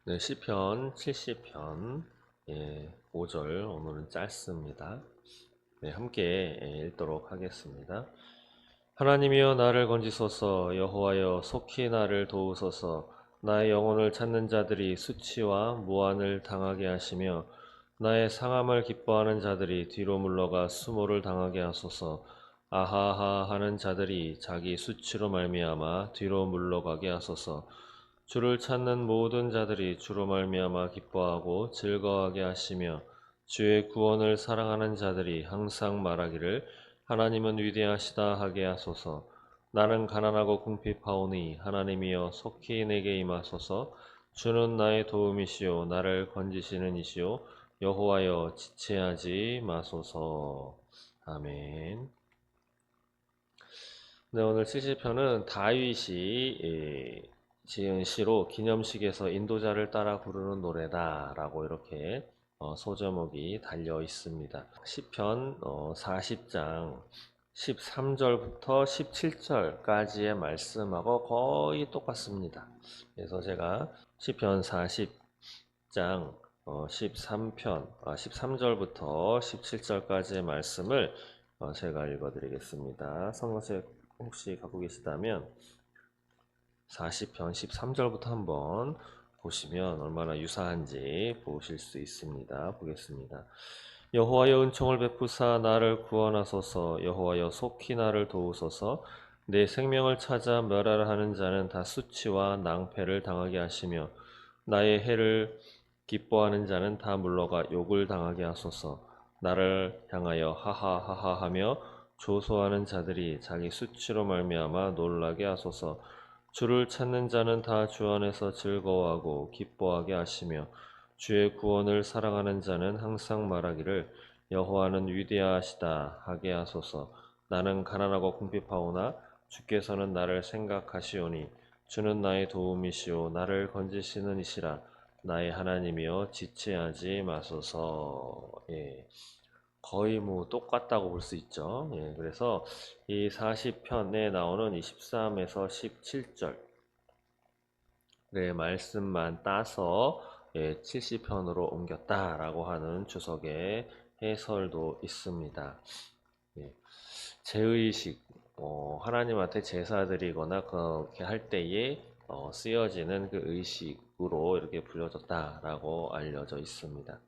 네, 시편 70편 5절 오늘은 짧습니다. 네, 함께 읽도록 하겠습니다. 하나님이여 나를 건지소서. 여호와여 속히 나를 도우소서. 나의 영혼을 찾는 자들이 수치와 무한을 당하게 하시며 나의 상함을 기뻐하는 자들이 뒤로 물러가 수모를 당하게 하소서. 아하하 하는 자들이 자기 수치로 말미암아 뒤로 물러가게 하소서. 주를 찾는 모든 자들이 주로 말미암아 기뻐하고 즐거워하게 하시며 주의 구원을 사랑하는 자들이 항상 말하기를 하나님은 위대하시다 하게 하소서. 나는 가난하고 궁핍하오니 하나님이여 속히 내게 임하소서. 주는 나의 도움이시요 나를 건지시는 이시요 여호와여 지체하지 마소서. 아멘. 네, 오늘 70편은 다윗이 지은 시로 기념식에서 인도자를 따라 부르는 노래다라고 이렇게 소제목이 달려 있습니다. 시편 40장 13절부터 17절까지의 말씀하고 거의 똑같습니다. 그래서 제가 시편 40장 13절부터 17절까지의 말씀을 제가 읽어드리겠습니다. 성경책 혹시 갖고 계시다면 40편 13절부터 한번 보시면 얼마나 유사한지 보실 수 있습니다. 보겠습니다. 여호와여 은총을 베푸사 나를 구원하소서. 여호와여 속히 나를 도우소서. 내 생명을 찾아 멸하라 하는 자는 다 수치와 낭패를 당하게 하시며 나의 해를 기뻐하는 자는 다 물러가 욕을 당하게 하소서. 나를 향하여 하하하하 하며 조소하는 자들이 자기 수치로 말미암아 놀라게 하소서. 주를 찾는 자는 다 주 안에서 즐거워하고 기뻐하게 하시며 주의 구원을 사랑하는 자는 항상 말하기를 여호와는 위대하시다 하게 하소서. 나는 가난하고 궁핍하오나 주께서는 나를 생각하시오니 주는 나의 도움이시오 나를 건지시는 이시라. 나의 하나님이여 지체하지 마소서. 예. 거의 뭐 똑같다고 볼 수 있죠. 예, 그래서 이 40편에 나오는 이 13에서 17절의 말씀만 따서 70편으로 옮겼다라고 하는 주석의 해설도 있습니다. 예, 제의식, 하나님한테 제사 드리거나 그렇게 할 때에 쓰여지는 그 의식으로 이렇게 불려졌다라고 알려져 있습니다.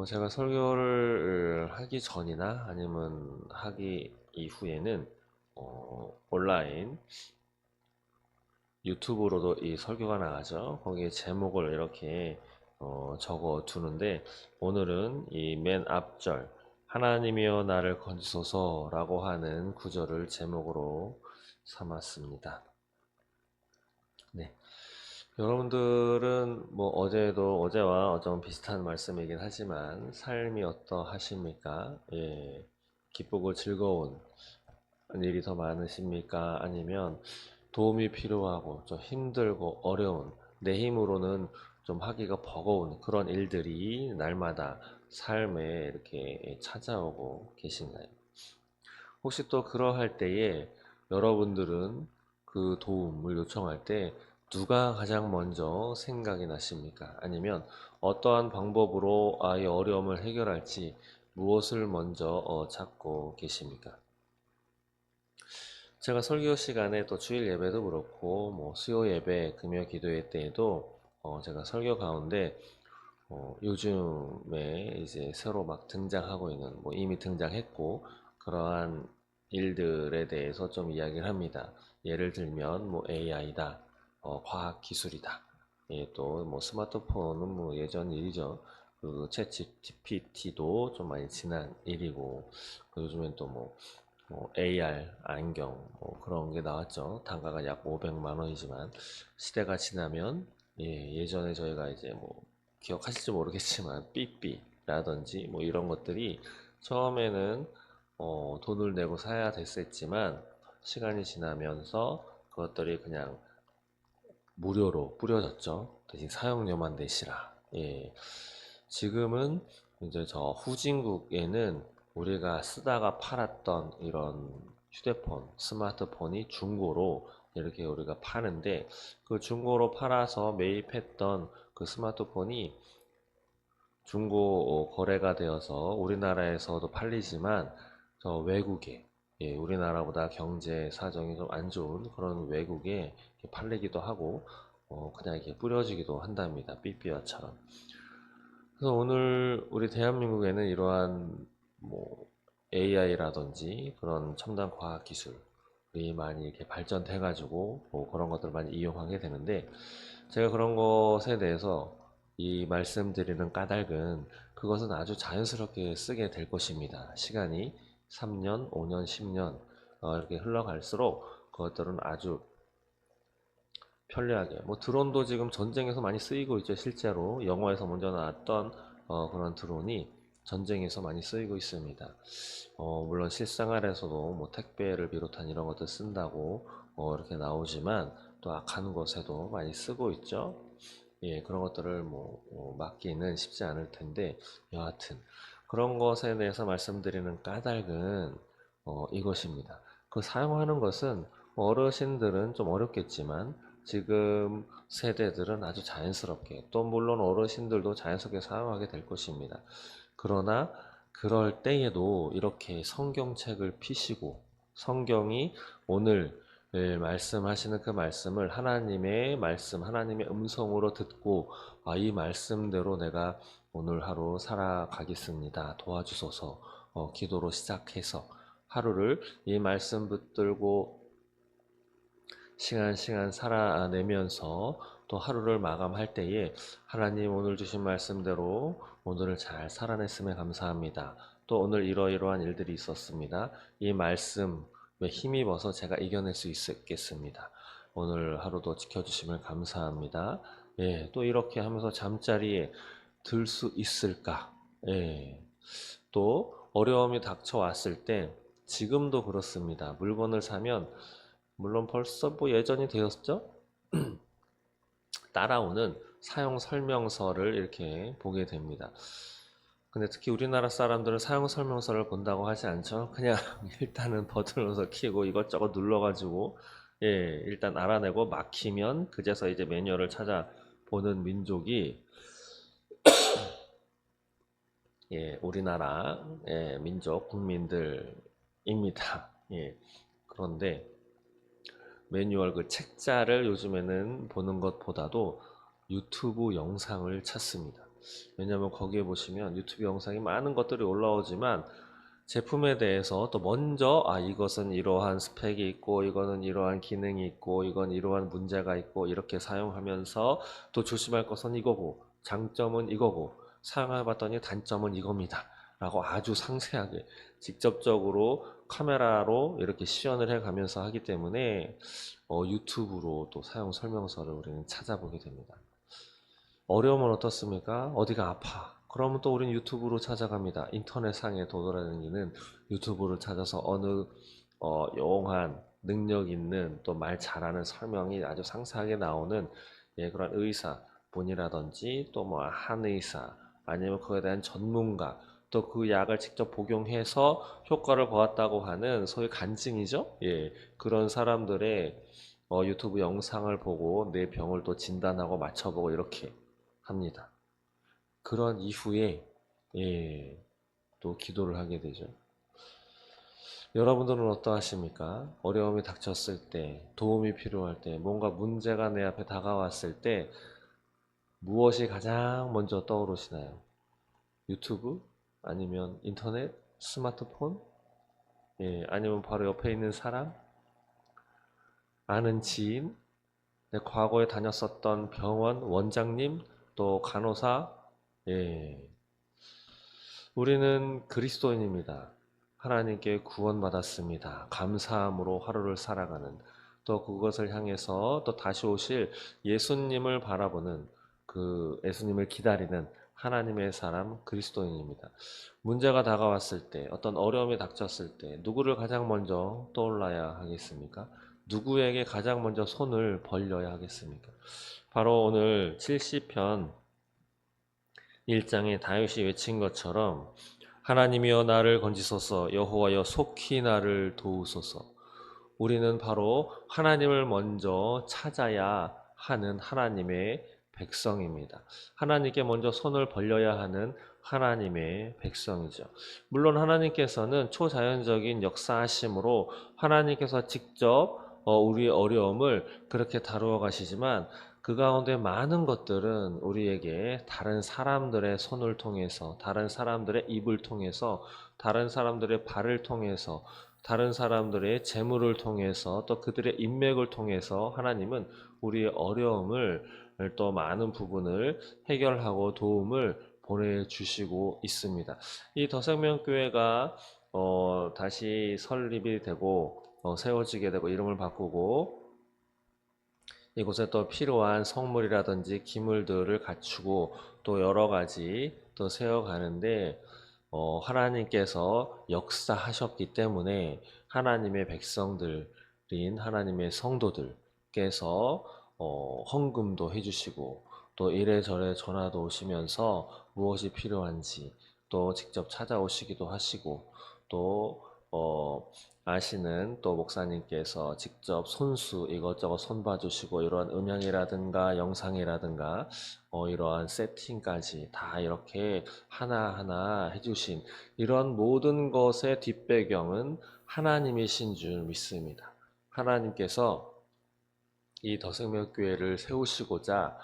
제가 설교를 하기 전이나 아니면 하기 이후에는 온라인 유튜브로도 이 설교가 나가죠. 거기에 제목을 이렇게 적어 두는데 오늘은 이 맨 앞절 하나님이여 나를 건지소서라고 하는 구절을 제목으로 삼았습니다. 네. 여러분들은 뭐 어제와 어좀 비슷한 말씀이긴 하지만 삶이 어떠하십니까? 예, 기쁘고 즐거운 일이 더 많으십니까? 아니면 도움이 필요하고 좀 힘들고 어려운 내 힘으로는 좀 하기가 버거운 그런 일들이 날마다 삶에 이렇게 찾아오고 계신가요? 혹시 또 그러할 때에 여러분들은 그 도움을 요청할 때 누가 가장 먼저 생각이 나십니까? 아니면 어떠한 방법으로 아이 어려움을 해결할지 무엇을 먼저 찾고 계십니까? 제가 설교 시간에 또 주일 예배도 그렇고 뭐 수요 예배, 금요 기도회 때에도 제가 설교 가운데 요즘에 이제 새로 막 등장하고 있는 뭐 이미 등장했고 그러한 일들에 대해서 좀 이야기를 합니다. 예를 들면 뭐 AI다, 과학 기술이다. 예, 또 뭐 스마트폰은 뭐 예전 일이죠. 그 챗 GPT도 좀 많이 지난 일이고 요즘엔 또 뭐 AR 안경 뭐 그런 게 나왔죠. 단가가 약 500만 원이지만 시대가 지나면 예전에 저희가 이제 뭐 기억하실지 모르겠지만 삐삐라든지 뭐 이런 것들이 처음에는 돈을 내고 사야 됐었지만 시간이 지나면서 그것들이 그냥 무료로 뿌려졌죠. 대신 사용료만 내시라. 예. 지금은 이제 저 후진국에는 우리가 쓰다가 팔았던 이런 휴대폰, 스마트폰이 중고로 이렇게 우리가 파는데, 그 중고로 팔아서 매입했던 그 스마트폰이 중고 거래가 되어서 우리나라에서도 팔리지만 저 외국에, 우리나라보다 경제 사정이 좀 안 좋은 그런 외국에 이렇게 팔리기도 하고 그냥 이렇게 뿌려지기도 한답니다. 삐삐화처럼. 그래서 오늘 우리 대한민국에는 이러한 뭐 AI라든지 그런 첨단 과학 기술이 많이 이렇게 발전돼 가지고 뭐 그런 것들을 많이 이용하게 되는데, 제가 그런 것에 대해서 이 말씀드리는 까닭은 그것은 아주 자연스럽게 쓰게 될 것입니다. 시간이 3년, 5년, 10년 이렇게 흘러갈수록 그것들은 아주 편리하게, 뭐 드론도 지금 전쟁에서 많이 쓰이고 있죠. 실제로 영화에서 먼저 나왔던 그런 드론이 전쟁에서 많이 쓰이고 있습니다. 물론 실생활에서도 뭐 택배를 비롯한 이런 것들 쓴다고 이렇게 나오지만 또 악한 곳에도 많이 쓰고 있죠. 예, 그런 것들을 막기는 쉽지 않을 텐데, 여하튼 그런 것에 대해서 말씀드리는 까닭은 이것입니다. 그 사용하는 것은 어르신들은 좀 어렵겠지만 지금 세대들은 아주 자연스럽게, 또 물론 어르신들도 자연스럽게 사용하게 될 것입니다. 그러나 그럴 때에도 이렇게 성경책을 피시고 성경이 오늘 말씀하시는 그 말씀을 하나님의 말씀, 하나님의 음성으로 듣고 이 말씀대로 내가 오늘 하루 살아가겠습니다. 도와주소서. 기도로 시작해서 하루를 이 말씀 붙들고 시간 살아내면서 또 하루를 마감할 때에 하나님 오늘 주신 말씀대로 오늘을 잘 살아냈음에 감사합니다. 또 오늘 이러이러한 일들이 있었습니다. 이 말씀에 힘입어서 제가 이겨낼 수 있겠습니다. 오늘 하루도 지켜주심을 감사합니다. 예, 또 이렇게 하면서 잠자리에 들 수 있을까? 예, 또 어려움이 닥쳐왔을 때 지금도 그렇습니다. 물건을 사면 물론 벌써 뭐 예전이 되었죠? 따라오는 사용 설명서를 이렇게 보게 됩니다. 근데 특히 우리나라 사람들은 사용 설명서를 본다고 하지 않죠? 그냥 일단은 버튼을 키고 이것저것 눌러가지고 일단 알아내고 막히면 그제서 이제 매뉴얼을 찾아보는 민족이 우리나라 민족 국민들입니다. 그런데 매뉴얼 그 책자를 요즘에는 보는 것보다도 유튜브 영상을 찾습니다. 왜냐하면 거기에 보시면 유튜브 영상이 많은 것들이 올라오지만 제품에 대해서 또 먼저 이것은 이러한 스펙이 있고 이거는 이러한 기능이 있고 이건 이러한 문제가 있고 이렇게 사용하면서 또 조심할 것은 이거고 장점은 이거고 사용해봤더니 단점은 이겁니다 라고 아주 상세하게 직접적으로 카메라로 이렇게 시연을 해 가면서 하기 때문에 유튜브로 또 사용 설명서를 우리는 찾아보게 됩니다. 어려움은 어떻습니까? 어디가 아파? 그러면 또 우리는 유튜브로 찾아갑니다. 인터넷상에 돌아다니는 유튜브를 찾아서 어느 용한 능력 있는 또 말 잘하는 설명이 아주 상세하게 나오는 그런 의사 분이라든지 또 뭐 한의사 아니면 그에 대한 전문가 또 그 약을 직접 복용해서 효과를 보았다고 하는 소위 간증이죠. 그런 사람들의 유튜브 영상을 보고 내 병을 또 진단하고 맞춰보고 이렇게 합니다. 그런 이후에 또 기도를 하게 되죠. 여러분들은 어떠하십니까? 어려움이 닥쳤을 때, 도움이 필요할 때, 뭔가 문제가 내 앞에 다가왔을 때 무엇이 가장 먼저 떠오르시나요? 유튜브? 아니면 인터넷? 스마트폰? 아니면 바로 옆에 있는 사람? 아는 지인? 내 과거에 다녔었던 병원 원장님? 또 간호사? 우리는 그리스도인입니다. 하나님께 구원받았습니다. 감사함으로 하루를 살아가는, 또 그것을 향해서 또 다시 오실 예수님을 바라보는, 그 예수님을 기다리는 하나님의 사람 그리스도인입니다. 문제가 다가왔을 때, 어떤 어려움이 닥쳤을 때 누구를 가장 먼저 떠올라야 하겠습니까? 누구에게 가장 먼저 손을 벌려야 하겠습니까? 바로 오늘 70편 1장에 다윗이 외친 것처럼 하나님이여 나를 건지소서, 여호와여 속히 나를 도우소서. 우리는 바로 하나님을 먼저 찾아야 하는 하나님의 백성입니다. 하나님께 먼저 손을 벌려야 하는 하나님의 백성이죠. 물론 하나님께서는 초자연적인 역사하심으로 하나님께서 직접 우리의 어려움을 그렇게 다루어 가시지만 그 가운데 많은 것들은 우리에게 다른 사람들의 손을 통해서, 다른 사람들의 입을 통해서, 다른 사람들의 발을 통해서, 다른 사람들의 재물을 통해서, 또 그들의 인맥을 통해서 하나님은 우리의 어려움을 또 많은 부분을 해결하고 도움을 보내주시고 있습니다. 이 더생명교회가 다시 설립이 되고 세워지게 되고 이름을 바꾸고 이곳에 또 필요한 성물이라든지 기물들을 갖추고 또 여러 가지 또 세워가는데 하나님께서 역사하셨기 때문에 하나님의 백성들인 하나님의 성도들께서 헌금도 해주시고 또 이래저래 전화도 오시면서 무엇이 필요한지 또 직접 찾아오시기도 하시고 또 아시는 또 목사님께서 직접 손수 이것저것 손봐주시고 이러한 음향이라든가 영상이라든가 이러한 세팅까지 다 이렇게 하나하나 해주신 이런 모든 것의 뒷배경은 하나님이신 줄 믿습니다. 하나님께서 이 더생명교회를 세우시고자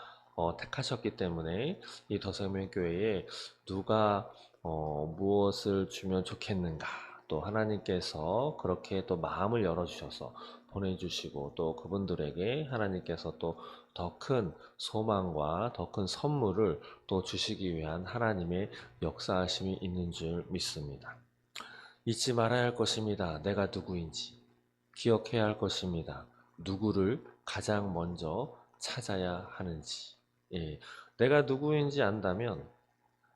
택하셨기 때문에 이 더생명교회에 누가 무엇을 주면 좋겠는가 또 하나님께서 그렇게 또 마음을 열어주셔서 보내주시고 또 그분들에게 하나님께서 또 더 큰 소망과 더 큰 선물을 또 주시기 위한 하나님의 역사하심이 있는 줄 믿습니다. 잊지 말아야 할 것입니다. 내가 누구인지 기억해야 할 것입니다. 누구를 가장 먼저 찾아야 하는지. 예, 내가 누구인지 안다면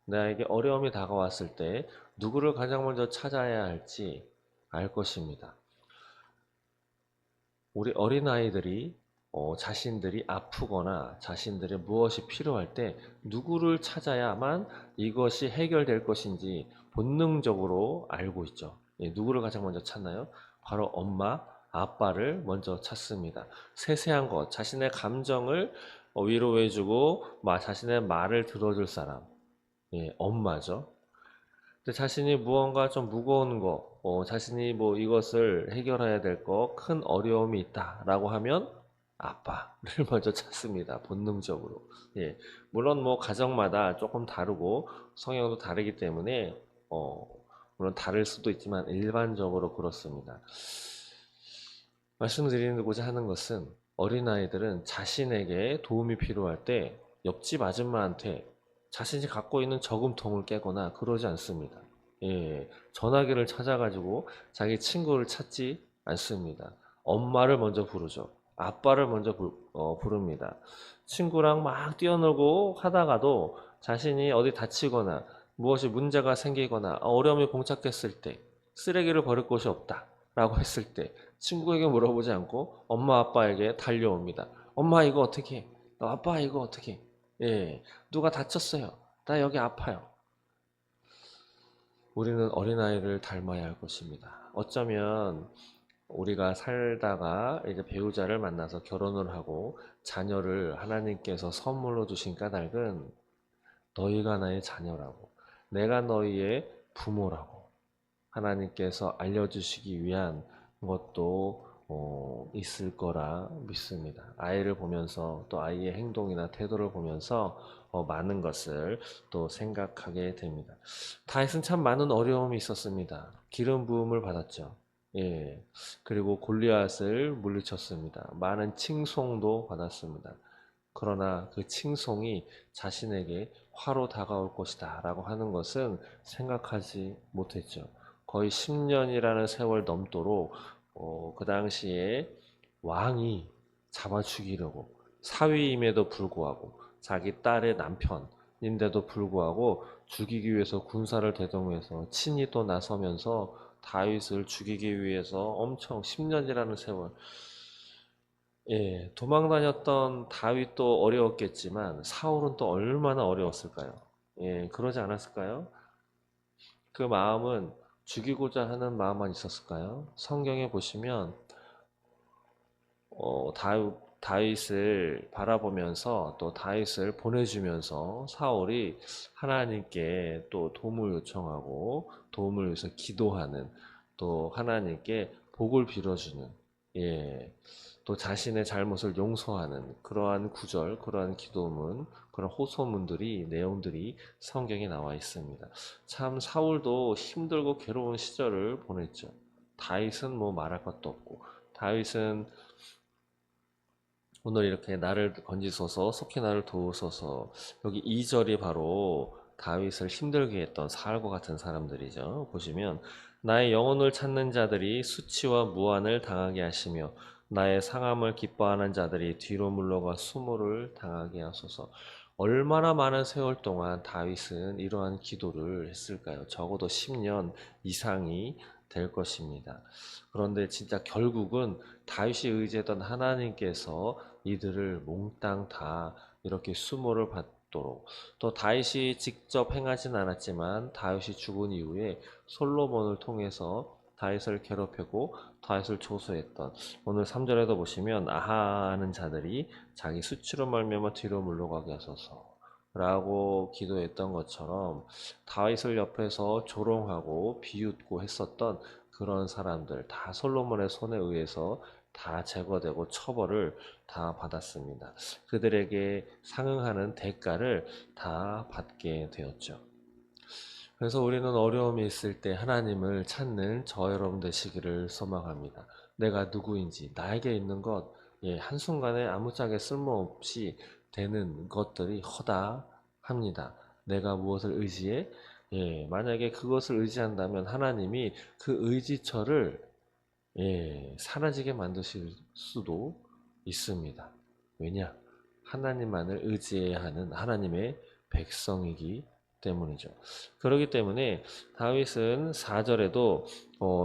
나에게 어려움이 다가왔을 때 누구를 가장 먼저 찾아야 할지 알 것입니다. 우리 어린아이들이 자신들이 아프거나 자신들의 무엇이 필요할 때 누구를 찾아야만 이것이 해결될 것인지 본능적으로 알고 있죠. 예, 누구를 가장 먼저 찾나요? 바로 엄마, 아빠를 먼저 찾습니다. 세세한 것, 자신의 감정을 위로해주고 자신의 말을 들어줄 사람, 예, 엄마죠. 근데 자신이 무언가 좀 무거운 거, 자신이 뭐 이것을 해결해야 될 거, 큰 어려움이 있다라고 하면 아빠를 먼저 찾습니다. 본능적으로. 예. 물론 뭐 가정마다 조금 다르고 성향도 다르기 때문에 물론 다를 수도 있지만 일반적으로 그렇습니다. 말씀드리고자 하는 것은 어린아이들은 자신에게 도움이 필요할 때 옆집 아줌마한테 자신이 갖고 있는 저금통을 깨거나 그러지 않습니다. 예, 전화기를 찾아가지고 자기 친구를 찾지 않습니다. 엄마를 먼저 부르죠. 아빠를 먼저 부릅니다. 친구랑 막 뛰어놀고 하다가도 자신이 어디 다치거나 무엇이 문제가 생기거나 어려움이 봉착했을 때 쓰레기를 버릴 곳이 없다 라고 했을 때 친구에게 물어보지 않고 엄마 아빠에게 달려옵니다. 엄마 이거 어떻게 해? 아빠 이거 어떻게 해? 예, 누가 다쳤어요. 나 여기 아파요. 우리는 어린아이를 닮아야 할 것입니다. 어쩌면 우리가 살다가 이제 배우자를 만나서 결혼을 하고 자녀를 하나님께서 선물로 주신 까닭은 너희가 나의 자녀라고, 내가 너희의 부모라고 하나님께서 알려주시기 위한 것도 있을 거라 믿습니다. 아이를 보면서 또 아이의 행동이나 태도를 보면서 많은 것을 또 생각하게 됩니다. 다윗은 참 많은 어려움이 있었습니다. 기름 부음을 받았죠. 예. 그리고 골리앗을 물리쳤습니다. 많은 칭송도 받았습니다. 그러나 그 칭송이 자신에게 화로 다가올 것이다 라고 하는 것은 생각하지 못했죠. 거의 10년이라는 세월 넘도록 그 당시에 왕이 잡아 죽이려고 사위임에도 불구하고 자기 딸의 남편인데도 불구하고 죽이기 위해서 군사를 대동해서 친히 또 나서면서 다윗을 죽이기 위해서 엄청 10년이라는 세월 예, 도망 다녔던 다윗도 어려웠겠지만 사울은 또 얼마나 어려웠을까요? 예, 그러지 않았을까요? 그 마음은 죽이고자 하는 마음만 있었을까요? 성경에 보시면 다윗을 바라보면서 또 다윗을 보내주면서 사울이 하나님께 또 도움을 요청하고 도움을 위해서 기도하는, 또 하나님께 복을 빌어주는, 예, 또 자신의 잘못을 용서하는 그러한 구절, 그러한 기도문, 그런 호소문들이, 내용들이 성경에 나와 있습니다. 참 사울도 힘들고 괴로운 시절을 보냈죠. 다윗은 뭐 말할 것도 없고, 다윗은 오늘 이렇게 나를 건지소서, 속히 나를 도우소서. 여기 2절이 바로 다윗을 힘들게 했던 사울과 같은 사람들이죠. 보시면 나의 영혼을 찾는 자들이 수치와 무한을 당하게 하시며 나의 상함을 기뻐하는 자들이 뒤로 물러가 수모를 당하게 하소서. 얼마나 많은 세월 동안 다윗은 이러한 기도를 했을까요? 적어도 10년 이상이 될 것입니다. 그런데 진짜 결국은 다윗이 의지했던 하나님께서 이들을 몽땅 다 이렇게 수모를 받도록, 또 다윗이 직접 행하진 않았지만 다윗이 죽은 이후에 솔로몬을 통해서 다윗을 괴롭히고 다윗을 조소했던, 오늘 3절에도 보시면 아하하는 자들이 자기 수치로 말미암아 뒤로 물러가게 하소서 라고 기도했던 것처럼 다윗을 옆에서 조롱하고 비웃고 했었던 그런 사람들 다 솔로몬의 손에 의해서 다 제거되고 처벌을 다 받았습니다. 그들에게 상응하는 대가를 다 받게 되었죠. 그래서 우리는 어려움이 있을 때 하나님을 찾는 저 여러분 되시기를 소망합니다. 내가 누구인지, 나에게 있는 것, 예, 한순간에 아무짝에 쓸모없이 되는 것들이 허다합니다. 내가 무엇을 의지해? 예, 만약에 그것을 의지한다면 하나님이 그 의지처를, 예, 사라지게 만드실 수도 있습니다. 왜냐? 하나님만을 의지해야 하는 하나님의 백성이기 때문이죠. 그렇기 때문에 다윗은 4절에도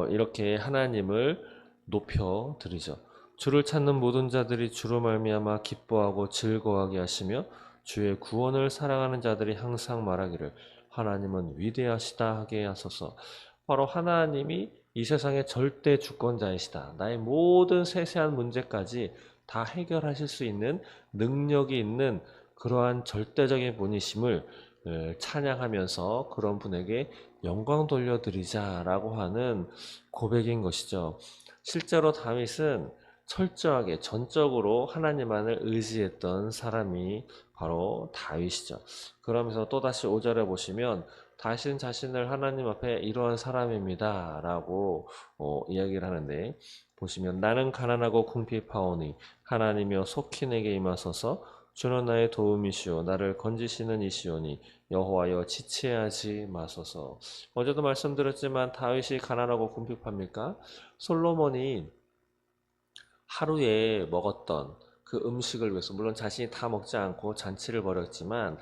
이렇게 하나님을 높여 드리죠. 주를 찾는 모든 자들이 주로 말미암아 기뻐하고 즐거워하게 하시며 주의 구원을 사랑하는 자들이 항상 말하기를 하나님은 위대하시다 하게 하소서. 바로 하나님이 이 세상의 절대 주권자이시다. 나의 모든 세세한 문제까지 다 해결하실 수 있는 능력이 있는 그러한 절대적인 분이심을 찬양하면서 그런 분에게 영광 돌려드리자라고 하는 고백인 것이죠. 실제로 다윗은 철저하게 전적으로 하나님만을 의지했던 사람이 바로 다윗이죠. 그러면서 또다시 5절에 보시면 다신 자신을 하나님 앞에 이러한 사람입니다 라고 이야기를 하는데, 보시면 나는 가난하고 궁핍하오니 하나님이여 속히 내게 임하소서. 주는 나의 도움이시오 나를 건지시는 이시오니 여호와여 지체하지 마소서. 어제도 말씀드렸지만 다윗이 가난하고 궁핍합니까? 솔로몬이 하루에 먹었던 그 음식을 위해서, 물론 자신이 다 먹지 않고 잔치를 벌였지만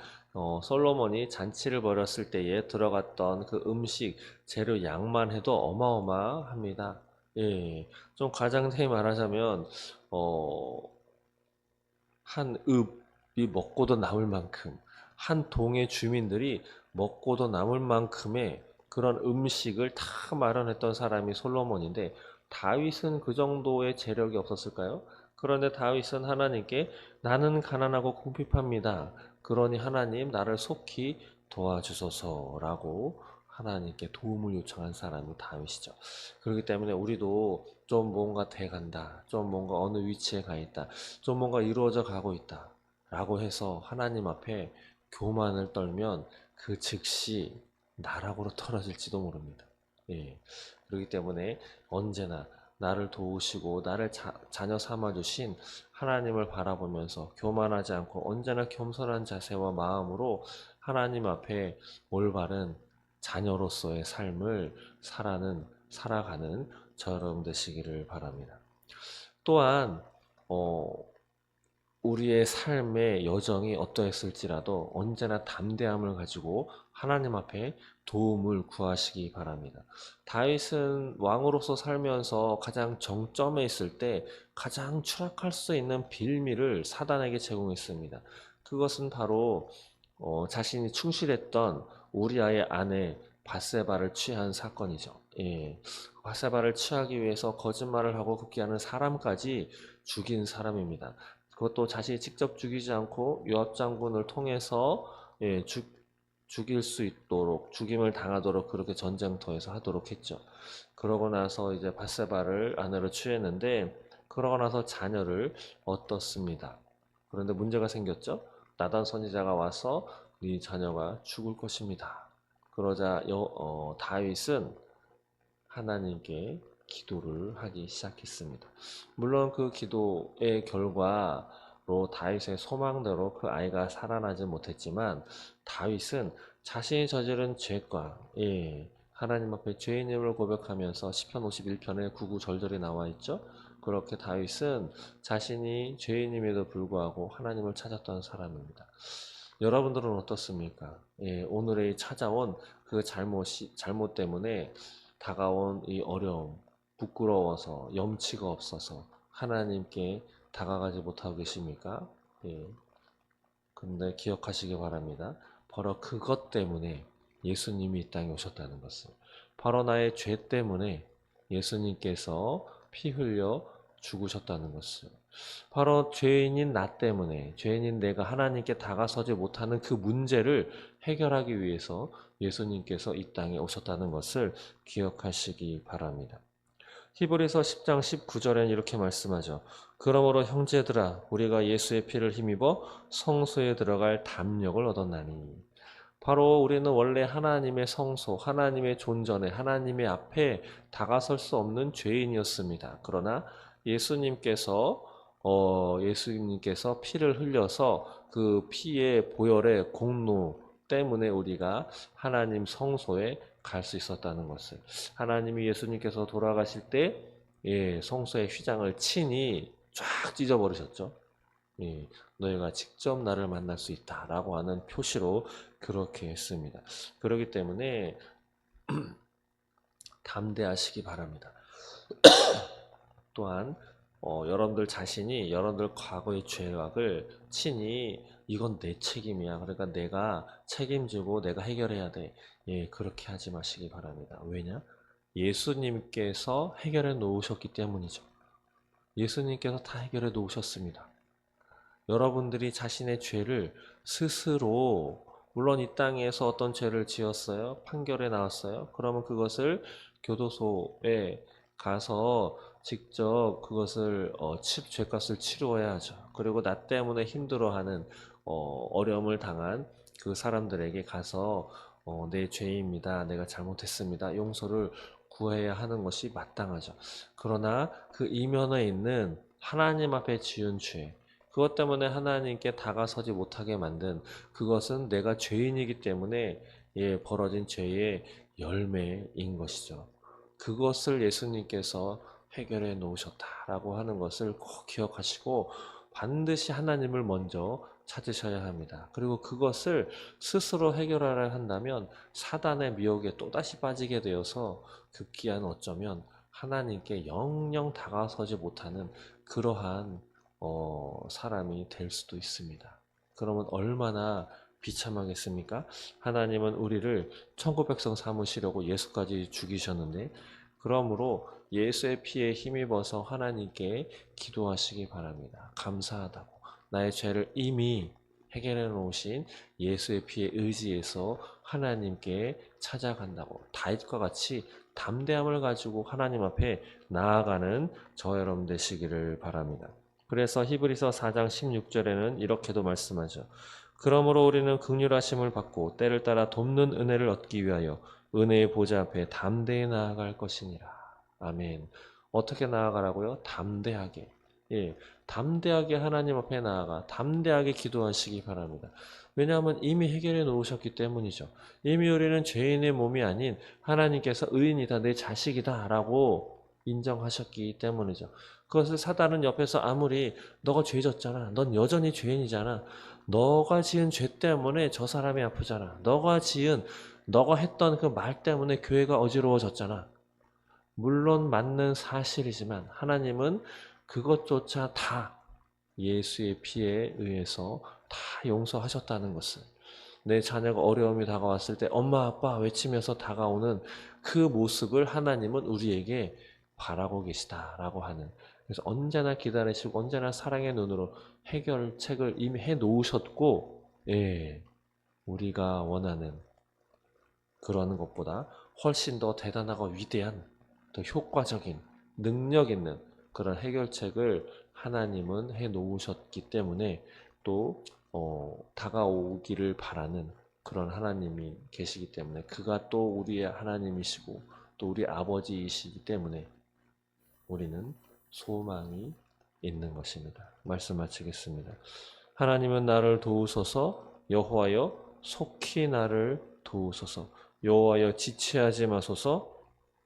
솔로몬이 잔치를 벌였을 때에 들어갔던 그 음식 재료 양만 해도 어마어마합니다. 예, 좀 과장되게 말하자면 어, 한 읍이 먹고도 남을 만큼, 한 동의 주민들이 먹고도 남을 만큼의 그런 음식을 다 마련했던 사람이 솔로몬인데, 다윗은 그 정도의 재력이 없었을까요? 그런데 다윗은 하나님께 나는 가난하고 궁핍합니다. 그러니 하나님 나를 속히 도와주소서라고 하나님께 도움을 요청한 사람이 다윗이죠. 그렇기 때문에 우리도 좀 뭔가 돼간다, 좀 뭔가 어느 위치에 가 있다, 좀 뭔가 이루어져 가고 있다 라고 해서 하나님 앞에 교만을 떨면 그 즉시 나락으로 떨어질지도 모릅니다. 예. 그렇기 때문에 언제나 나를 도우시고 나를 자녀 삼아주신 하나님을 바라보면서 교만하지 않고 언제나 겸손한 자세와 마음으로 하나님 앞에 올바른 자녀로서의 삶을 살아가는 저 여러분 되시기를 바랍니다. 또한 어, 우리의 삶의 여정이 어떠했을지라도 언제나 담대함을 가지고 하나님 앞에 도움을 구하시기 바랍니다. 다윗은 왕으로서 살면서 가장 정점에 있을 때 가장 추락할 수 있는 빌미를 사단에게 제공했습니다. 그것은 바로 자신이 충실했던 우리아의 아내 바세바를 취한 사건이죠. 예, 바세바를 취하기 위해서 거짓말을 하고 급기야는 사람까지 죽인 사람입니다. 그것도 자신이 직접 죽이지 않고 요압 장군을 통해서 예, 죽일 수 있도록 죽임을 당하도록 그렇게 전쟁터에서 하도록 했죠. 그러고 나서 이제 밧세바를 아내로 취했는데 그러고 나서 자녀를 얻었습니다. 그런데 문제가 생겼죠. 나단 선지자가 와서 네 자녀가 죽을 것입니다. 그러자 다윗은 하나님께 기도를 하기 시작했습니다. 물론 그 기도의 결과로 다윗의 소망대로 그 아이가 살아나지 못했지만 다윗은 자신이 저지른 죄과 하나님 앞에 죄인임을 고백하면서 시편 51편에 구구절절히 나와 있죠. 그렇게 다윗은 자신이 죄인임에도 불구하고 하나님을 찾았던 사람입니다. 여러분들은 어떻습니까? 오늘의 찾아온 그 잘못 때문에 다가온 이 어려움, 부끄러워서 염치가 없어서 하나님께 다가가지 못하고 계십니까? 근데 기억하시기 바랍니다. 바로 그것 때문에 예수님이 이 땅에 오셨다는 것을. 바로 나의 죄 때문에 예수님께서 피 흘려 죽으셨다는 것을. 바로 죄인인 나 때문에, 죄인인 내가 하나님께 다가서지 못하는 그 문제를 해결하기 위해서 예수님께서 이 땅에 오셨다는 것을 기억하시기 바랍니다. 히브리서 10장 19절에는 이렇게 말씀하죠. 그러므로 형제들아 우리가 예수의 피를 힘입어 성소에 들어갈 담력을 얻었나니. 바로 우리는 원래 하나님의 성소, 하나님의 존전에 하나님의 앞에 다가설 수 없는 죄인이었습니다. 그러나 예수님께서 피를 흘려서 그 피의 보혈의 공로 때문에 우리가 하나님 성소에 갈 수 있었다는 것을. 하나님이 예수님께서 돌아가실 때 성소의 휘장을 친히 쫙 찢어버리셨죠. 너희가 직접 나를 만날 수 있다라고 하는 표시로 그렇게 했습니다. 그렇기 때문에 담대하시기 바랍니다. 또한 여러분들 자신이 여러분들 과거의 죄악을 친히 이건 내 책임이야. 그러니까 내가 책임지고 내가 해결해야 돼. 그렇게 하지 마시기 바랍니다. 왜냐? 예수님께서 해결해 놓으셨기 때문이죠. 예수님께서 다 해결해 놓으셨습니다. 여러분들이 자신의 죄를 스스로 물론 이 땅에서 어떤 죄를 지었어요? 판결에 나왔어요? 그러면 그것을 교도소에 가서 직접 그것을 죄값을 치루어야 하죠. 그리고 나 때문에 힘들어하는 어려움을 당한 그 사람들에게 가서 내 죄입니다. 내가 잘못했습니다. 용서를 구해야 하는 것이 마땅하죠. 그러나 그 이면에 있는 하나님 앞에 지은 죄, 그것 때문에 하나님께 다가서지 못하게 만든 그것은 내가 죄인이기 때문에 벌어진 죄의 열매인 것이죠. 그것을 예수님께서 해결해 놓으셨다라고 하는 것을 꼭 기억하시고 반드시 하나님을 먼저 찾으셔야 합니다. 그리고 그것을 스스로 해결하려 한다면 사단의 미혹에 또다시 빠지게 되어서 급기야는 어쩌면 하나님께 영영 다가서지 못하는 그러한 사람이 될 수도 있습니다. 그러면 얼마나 비참하겠습니까? 하나님은 우리를 천국 백성 삼으시려고 예수까지 죽이셨는데 그러므로 예수의 피에 힘입어서 하나님께 기도하시기 바랍니다. 감사하다고. 나의 죄를 이미 해결해 놓으신 예수의 피에 의지해서 하나님께 찾아간다고. 다윗과 같이 담대함을 가지고 하나님 앞에 나아가는 저 여러분 되시기를 바랍니다. 그래서 히브리서 4장 16절에는 이렇게도 말씀하죠. 그러므로 우리는 긍휼하심을 받고 때를 따라 돕는 은혜를 얻기 위하여 은혜의 보좌 앞에 담대히 나아갈 것이니라. 아멘. 어떻게 나아가라고요? 담대하게. 담대하게 하나님 앞에 나아가 담대하게 기도하시기 바랍니다. 왜냐하면 이미 해결해 놓으셨기 때문이죠. 이미 우리는 죄인의 몸이 아닌 하나님께서 의인이다, 내 자식이다 라고 인정하셨기 때문이죠. 그것을 사단은 옆에서 아무리 너가 죄 졌잖아, 넌 여전히 죄인이잖아, 너가 지은 죄 때문에 저 사람이 아프잖아, 너가 했던 그 말 때문에 교회가 어지러워졌잖아. 물론 맞는 사실이지만 하나님은 그것조차 다 예수의 피에 의해서 다 용서하셨다는 것을, 내 자녀가 어려움이 다가왔을 때 엄마 아빠 외치면서 다가오는 그 모습을 하나님은 우리에게 바라고 계시다라고 하는 그래서 언제나 기다리시고 언제나 사랑의 눈으로 해결책을 이미 해 놓으셨고, 예, 우리가 원하는 그러는 것보다 훨씬 더 대단하고 위대한, 더 효과적인, 능력 있는 그런 해결책을 하나님은 해 놓으셨기 때문에 또 다가오기를 바라는 그런 하나님이 계시기 때문에, 그가 또 우리의 하나님이시고 또 우리 아버지이시기 때문에 우리는 소망이 있는 것입니다. 말씀 마치겠습니다. 하나님은 나를 도우소서. 여호와여 속히 나를 도우소서. 여호와여 지체하지 마소서.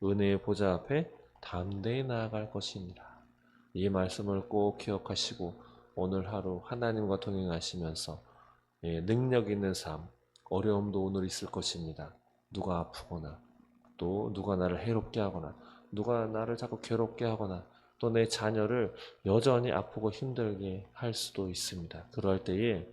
은혜의 보좌 앞에 담대히 나아갈 것입니다. 이 말씀을 꼭 기억하시고 오늘 하루 하나님과 동행하시면서, 능력 있는 삶, 어려움도 오늘 있을 것입니다. 누가 아프거나 또 누가 나를 해롭게 하거나 누가 나를 자꾸 괴롭게 하거나 또 내 자녀를 여전히 아프고 힘들게 할 수도 있습니다. 그럴 때에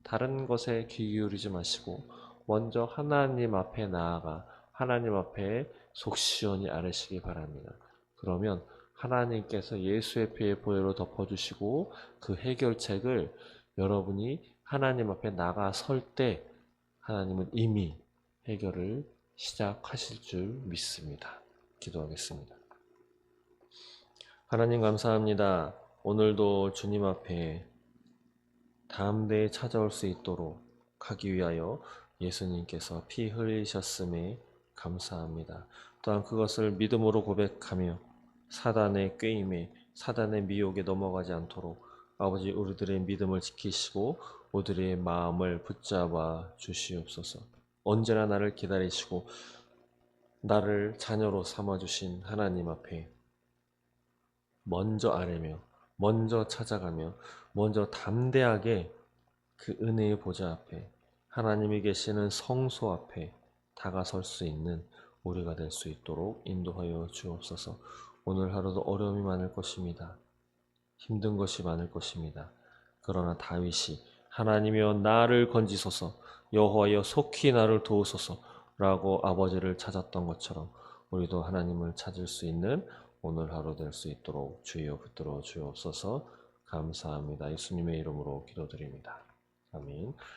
다른 것에 귀 기울이지 마시고 먼저 하나님 앞에 나아가 하나님 앞에 속 시원히 아뢰시기 바랍니다. 그러면 하나님께서 예수의 피의 보혈로 덮어주시고 그 해결책을 여러분이 하나님 앞에 나가 설 때 하나님은 이미 해결을 시작하실 줄 믿습니다. 기도하겠습니다. 하나님 감사합니다. 오늘도 주님 앞에 담대히 찾아올 수 있도록 하기 위하여 예수님께서 피 흘리셨음에 감사합니다. 또한 그것을 믿음으로 고백하며 사단의 꾀임에 사단의 미혹에 넘어가지 않도록 아버지 우리들의 믿음을 지키시고 우리들의 마음을 붙잡아 주시옵소서. 언제나 나를 기다리시고 나를 자녀로 삼아주신 하나님 앞에 먼저 아뢰며 먼저 찾아가며 먼저 담대하게 그 은혜의 보좌 앞에 하나님이 계시는 성소 앞에 다가설 수 있는 우리가 될 수 있도록 인도하여 주옵소서. 오늘 하루도 어려움이 많을 것입니다. 힘든 것이 많을 것입니다. 그러나 다윗이 하나님이여 나를 건지소서, 여호와여 속히 나를 도우소서라고 아버지를 찾았던 것처럼 우리도 하나님을 찾을 수 있는 오늘 하루 될 수 있도록 주여 붙들어 주옵소서. 감사합니다. 예수님의 이름으로 기도드립니다. 아멘.